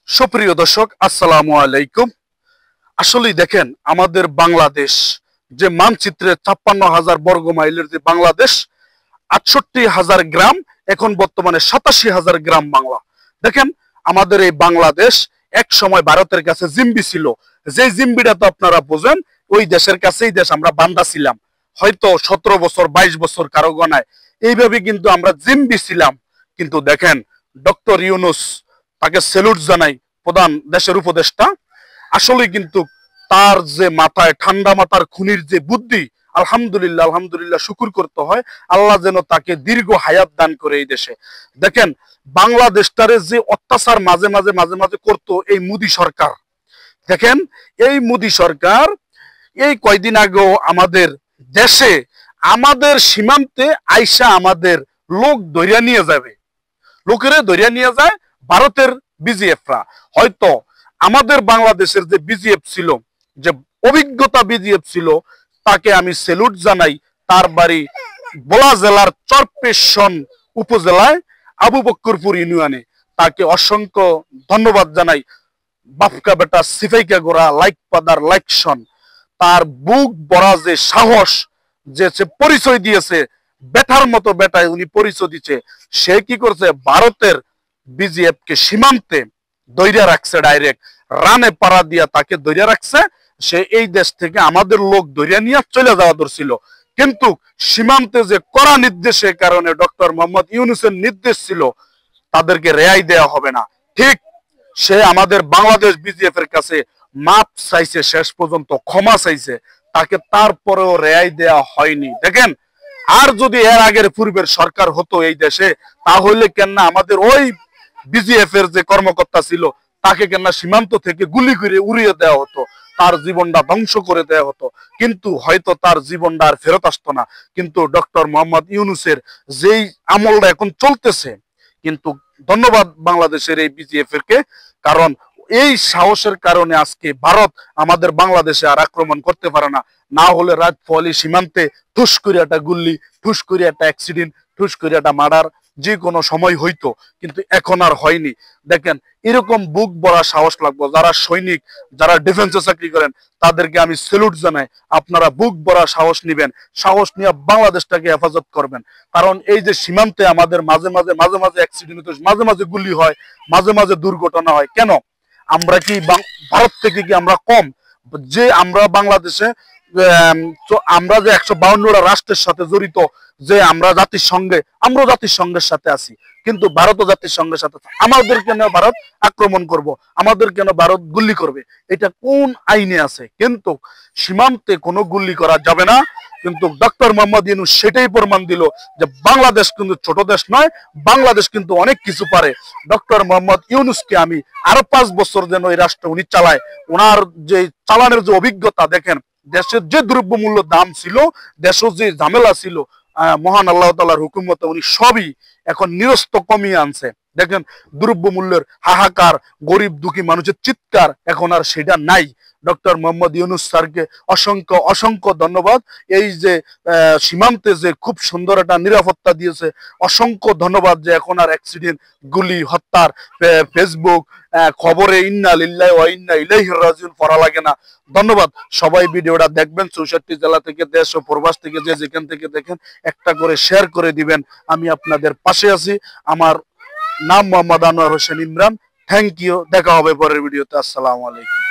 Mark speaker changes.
Speaker 1: সুপ্রিয় দর্শক, আসসালামু আলাইকুম। আসলে দেখেন, আমাদের বাংলাদেশ যে মানচিত্রে ৫৬,০০০ বর্গ মাইলের যে বাংলাদেশ, ৬৮,০০০ গ্রাম, এখন বর্তমানে ৮৭,০০০ গ্রাম বাংলা। দেখেন, আমাদের এই বাংলাদেশ এক সময় ভারতের কাছে জিম্বি ছিল। যে জিম্বিটা তো আপনারা বোঝেন, ওই দেশের কাছেই দেশ আমরা বান্দা ছিলাম, হয়তো ১৭ বছর ২২ বছর কারো গণায়। এইভাবে কিন্তু আমরা জিম্বি ছিলাম। কিন্তু দেখেন, ডক্টর ইউনূস, তাকে স্যালুট জানাই, প্রধান দেশের উপদেষ্টা। আসলে কিন্তু তার যে মাথায় ঠান্ডা মাথার খুনির যে বুদ্ধি, আলহামদুলিল্লাহ আলহামদুলিল্লাহ শুকুর করতে হয়। আল্লাহ যেন তাকে দীর্ঘ হায়াত দান করে এই দেশে। দেখেন, বাংলাদেশটারে যে অত্যাচার মাঝে মাঝে মাঝে মাঝে করতো এই মোদী সরকার, দেখেন এই মোদী সরকার এই কয়দিন আগেও আমাদের দেশে, আমাদের সীমান্তে আইসা আমাদের লোক ধরিয়া নিয়ে যাবে, লোকেরা ধরিয়া নিয়ে যায় ভারতের বিজিএফরা। হয়তো আমাদের বাংলাদেশের যে বিজিএফ ছিল, যে অভিজ্ঞতা বিজিএফ ছিল, তাকে আমি স্যালুট জানাই। তার বাড়ি ভোলা জেলার চরপেশন উপজেলায় আবু বক্করপুর ইউনিয়নে। তাকে অসংখ্য ধন্যবাদ জানাই। বাপকা বেটা সিফাইকা গোড়া লাইক পাদার লাইকশন, তার বুক বড়া যে সাহস, যে পরিচয় দিয়েছে, বেটার মতো বেটায় উনি পরিচয় দিচ্ছে। সে কি করছে, ভারতের বিজিএফ কে সীমান্তে দইরা রাখছে, ডাইরেক্ট রানে পাড়া দিয়া তাকে দইরা রাখছে। সে এই দেশ থেকে আমাদের লোক দইরা নিয়ে চলে যাওয়া ধরছিল, কিন্তু সীমান্তে যে কড়া নির্দেশের কারণে, ডক্টর মোহাম্মদ ইউনূসের নির্দেশ ছিল, তাদেরকে রেহাই দেওয়া হবে না। ঠিক সে আমাদের বাংলাদেশ বিজিএফ এর কাছে মাপ চাইছে, শেষ পর্যন্ত ক্ষমা চাইছে, তাকে তারপরেও রেহাই দেওয়া হয়নি। দেখেন, আর যদি এর আগের পূর্বের সরকার হতো এই দেশে, তাহলে কেন আমাদের ওই বিজিএফ এর যে কর্মকর্তা ছিল, তাকে কেন সীমান্ত থেকে গুলি করে উড়িয়ে দেওয়া হতো, তার জীবনটা ধ্বংস করে দেওয়া হতো, কিন্তু হয়তো তার জীবনটা আর ফেরত আসতো না। কিন্তু ডক্টর মোহাম্মদ ইউনূসের যেই আমলটা এখন চলতেছে, কিন্তু ধন্যবাদ বাংলাদেশের এই বিজিএফ এর কে, কারণ এই সাহসের কারণে আজকে ভারত আমাদের বাংলাদেশে আর আক্রমণ করতে পারে না। না হলে রাত ফলি সীমান্তে ঠুস করে একটা গুল্লি, ঠুস করে একটা অ্যাক্সিডেন্ট, ঠুস করে একটা মার্ডার যে কোনো সময় হইতো, কিন্তু এখন আর হয়নি। দেখেন, এরকম বুক ভরা সাহস লাগবে। যারা সৈনিক, যারা ডিফেন্সে চাকরি করেন, তাদেরকে আমি স্যালুট জানাই। আপনারা বুক ভরা সাহস নিবেন, সাহস নিয়ে বাংলাদেশটাকে হেফাজত করবেন। কারণ এই যে সীমান্তে আমাদের মাঝে মাঝে মাঝে মাঝে অ্যাক্সিডেন্ট হতো, মাঝে মাঝে গুলি হয়, মাঝে মাঝে দুর্ঘটনা হয়। কেন? আমরা কি ভারত থেকে কি আমরা কম? যে আমরা বাংলাদেশে আমরা যে ১৫২টা রাষ্ট্রের সাথে জড়িত, যে আমরা জাতিসংঘে, আমরা জাতিসংঘের সাথে আছি, কিন্তু ভারতও জাতিসংঘের সাথে। আমাদের কেন ভারত আক্রমণ করব, আমাদের কেন ভারত গুলি করবে? এটা কোন আইনে আছে? কিন্তু সীমান্তে কোনো গুলি করা যাবে না। কিন্তু ডক্টর মোহাম্মদ ইউনূস সেটাই প্রমাণ দিল যে বাংলাদেশ কিন্তু ছোট দেশ নয়, বাংলাদেশ কিন্তু অনেক কিছু পারে। ডক্টর মোহাম্মদ ইউনূসকে আমি আরো ৫ বছর যেন এই রাষ্ট্র উনি চালায়, ওনার যে চালানোর যে অভিজ্ঞতা, দেখেন দেশের যে দ্রব্যমূল্য দাম ছিল, দেশের যে ঝামেলা ছিল, মহান আল্লাহ তাআলার হুকুমতে উনি সবই এখন নিরস্ত কমিয়ে আনছে। দেখেন, দ্রব্যমূল্যের হাহাকার, গরিব দুঃখী মানুষের চিৎকার এখন আর সেটা নাই। ডক্টর মোহাম্মদ ইউনূস স্যারকে অসংখ্য অসংখ্য ধন্যবাদ। এই যে সীমান্তে যে খুব সুন্দর একটা নিরাপত্তা দিয়েছে, অসংখ্য ধন্যবাদ। যে এখন আর অ্যাক্সিডেন্ট, গুলি, হত্যার ফেসবুক খবরে ইন্না লিল্লাহি ওয়া ইন্না ইলাইহি রাজিউন পড়া লাগে না। ধন্যবাদ। সবাই ভিডিওটা দেখবেন, ৬৪ জেলা থেকে, দেশ ও প্রবাস থেকে, যে যেখান থেকে দেখেন, একটা করে শেয়ার করে দিবেন। আমি আপনাদের পাশে আছি। আমার নাম মোহাম্মদ আনোয়ার হোসেন ইমরান। Thank you. দেখা হবে পরের ভিডিওতে। আসসালামু আলাইকুম।